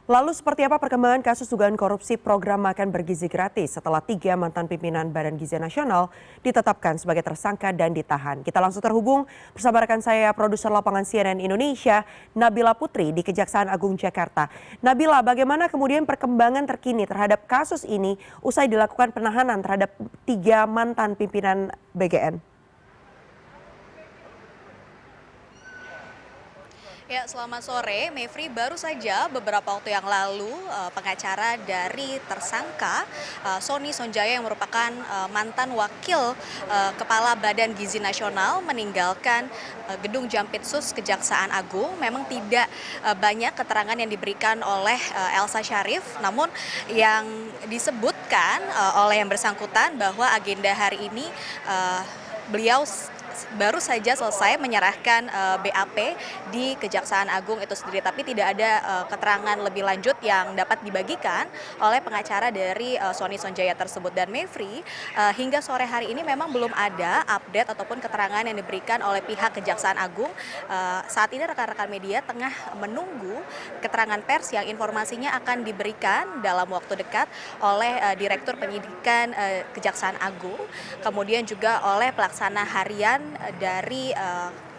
Lalu seperti apa perkembangan kasus dugaan korupsi program makan bergizi gratis setelah 3 mantan pimpinan Badan Gizi Nasional ditetapkan sebagai tersangka dan ditahan? Kita langsung terhubung bersama rekan saya produser lapangan CNN Indonesia, Nabila Putri di Kejaksaan Agung Jakarta. Nabila, bagaimana kemudian perkembangan terkini terhadap kasus ini usai dilakukan penahanan terhadap 3 mantan pimpinan BGN? Ya, selamat sore, Mevri. Baru saja beberapa waktu yang lalu pengacara dari tersangka Sony Sonjaya yang merupakan mantan wakil Kepala Badan Gizi Nasional meninggalkan gedung Jampitsus Kejaksaan Agung. Memang tidak banyak keterangan yang diberikan oleh Elsa Sharif, namun yang disebutkan oleh yang bersangkutan bahwa agenda hari ini beliau baru saja selesai menyerahkan BAP di Kejaksaan Agung itu sendiri, tapi tidak ada keterangan lebih lanjut yang dapat dibagikan oleh pengacara dari Sony Sonjaya tersebut. Dan Mevri, hingga sore hari ini memang belum ada update ataupun keterangan yang diberikan oleh pihak Kejaksaan Agung. Saat ini rekan-rekan media tengah menunggu keterangan pers yang informasinya akan diberikan dalam waktu dekat oleh Direktur Penyidikan Kejaksaan Agung, kemudian juga oleh pelaksana harian dari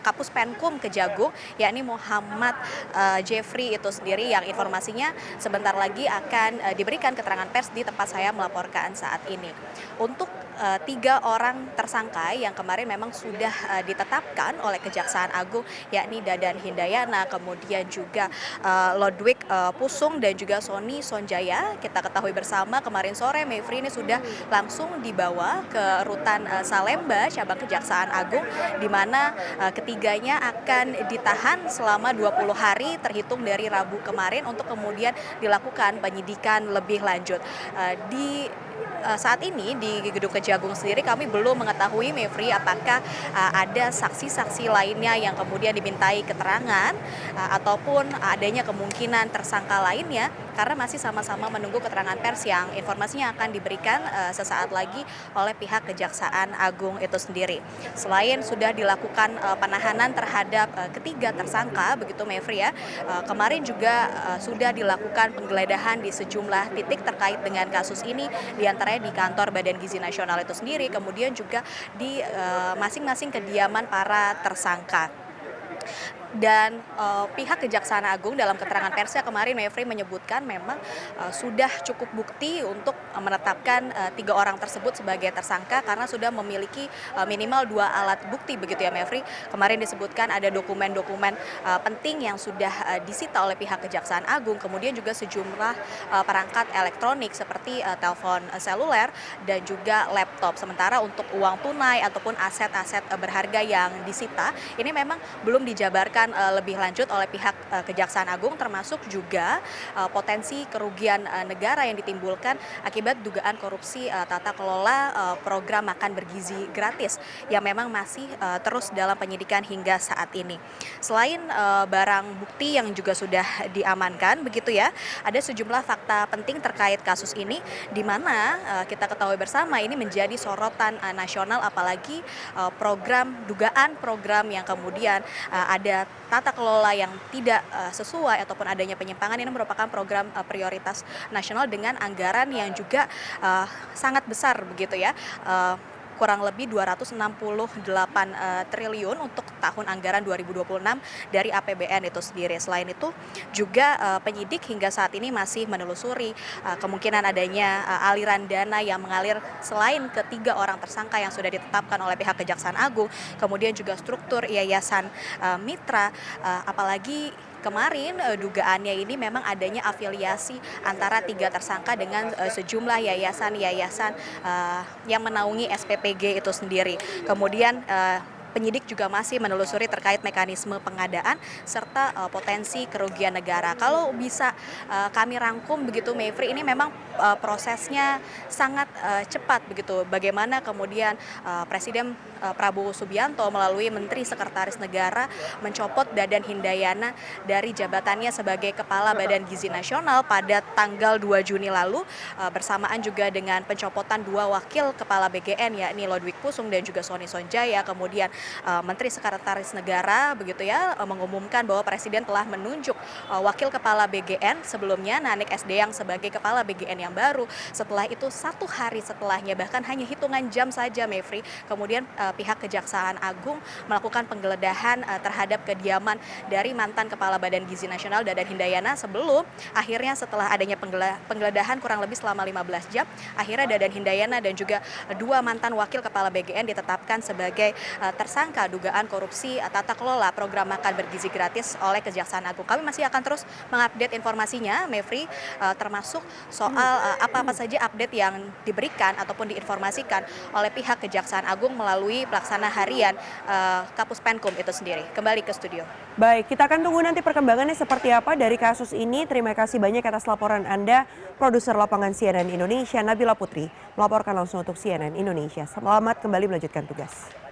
Kapus Penkum Kejagung, yakni Muhammad Jeffrey itu sendiri, yang informasinya sebentar lagi akan diberikan keterangan pers di tempat saya melaporkan saat ini. Untuk 3 orang tersangka yang kemarin memang sudah ditetapkan oleh Kejaksaan Agung, yakni Dadan Hindayana, kemudian juga Lodwig Pusung dan juga Sony Sonjaya. Kita ketahui bersama kemarin sore Mevri ini sudah langsung dibawa ke rutan Salemba cabang Kejaksaan Agung, di mana ketiganya akan ditahan selama 20 hari terhitung dari Rabu kemarin untuk kemudian dilakukan penyidikan lebih lanjut. Saat ini di Gedung Kejagung sendiri kami belum mengetahui, Mevri, apakah ada saksi-saksi lainnya yang kemudian dimintai keterangan ataupun adanya kemungkinan tersangka lainnya, karena masih sama-sama menunggu keterangan pers yang informasinya akan diberikan sesaat lagi oleh pihak Kejaksaan Agung itu sendiri. Selain sudah dilakukan penahanan terhadap ketiga tersangka, begitu Mevri ya, kemarin juga sudah dilakukan penggeledahan di sejumlah titik terkait dengan kasus ini, diantaranya di kantor Badan Gizi Nasional itu sendiri, kemudian juga di masing-masing kediaman para tersangka. Dan pihak Kejaksaan Agung dalam keterangan persnya kemarin, Mevri, menyebutkan memang sudah cukup bukti untuk menetapkan 3 orang tersebut sebagai tersangka karena sudah memiliki minimal 2 alat bukti, begitu ya Mevri. Kemarin disebutkan ada dokumen-dokumen penting yang sudah disita oleh pihak Kejaksaan Agung, kemudian juga sejumlah perangkat elektronik seperti telepon seluler dan juga laptop. Sementara untuk uang tunai ataupun aset-aset berharga yang disita ini memang belum dijabarkan lebih lanjut oleh pihak Kejaksaan Agung, termasuk juga potensi kerugian negara yang ditimbulkan akibat dugaan korupsi tata kelola program makan bergizi gratis yang memang masih terus dalam penyidikan hingga saat ini. Selain barang bukti yang juga sudah diamankan, begitu ya, ada sejumlah fakta penting terkait kasus ini, di mana kita ketahui bersama ini menjadi sorotan nasional, apalagi dugaan program yang kemudian ada tata kelola yang tidak sesuai ataupun adanya penyimpangan. Ini merupakan program prioritas nasional dengan anggaran yang juga sangat besar, begitu ya. Kurang lebih 268 triliun untuk tahun anggaran 2026 dari APBN itu sendiri. Selain itu juga penyidik hingga saat ini masih menelusuri kemungkinan adanya aliran dana yang mengalir selain ketiga orang tersangka yang sudah ditetapkan oleh pihak Kejaksaan Agung, kemudian juga struktur yayasan mitra, apalagi kemarin dugaannya ini memang adanya afiliasi antara 3 tersangka dengan sejumlah yayasan-yayasan yang menaungi SPPG itu sendiri. Kemudian penyidik juga masih menelusuri terkait mekanisme pengadaan serta potensi kerugian negara. Kalau bisa kami rangkum begitu Mevri, ini memang prosesnya sangat cepat begitu. Bagaimana kemudian Presiden Prabowo Subianto melalui Menteri Sekretaris Negara mencopot Dadan Hindayana dari jabatannya sebagai Kepala Badan Gizi Nasional pada tanggal 2 Juni lalu, bersamaan juga dengan pencopotan dua wakil Kepala BGN yakni Lodwig Pusung dan juga Sony Sonjaya. Kemudian Menteri Sekretaris Negara begitu ya mengumumkan bahwa Presiden telah menunjuk wakil Kepala BGN sebelumnya Nanik Sdeyang sebagai Kepala BGN yang baru. Setelah itu 1 hari setelahnya, bahkan hanya hitungan jam saja Mevri, kemudian pihak Kejaksaan Agung melakukan penggeledahan terhadap kediaman dari mantan Kepala Badan Gizi Nasional Dadan Hindayana sebelum akhirnya setelah adanya penggeledahan kurang lebih selama 15 jam, akhirnya Dadan Hindayana dan juga dua mantan wakil Kepala BGN ditetapkan sebagai tersangka dugaan korupsi tata kelola program makan bergizi gratis oleh Kejaksaan Agung. Kami masih akan terus mengupdate informasinya, Mevri, termasuk soal apa-apa saja update yang diberikan ataupun diinformasikan oleh pihak Kejaksaan Agung melalui pelaksana harian Kapus Penkum itu sendiri. Kembali ke studio. Baik, kita akan tunggu nanti perkembangannya seperti apa dari kasus ini. Terima kasih banyak atas laporan Anda, produser lapangan CNN Indonesia Nabila Putri, melaporkan langsung untuk CNN Indonesia. Selamat kembali melanjutkan tugas.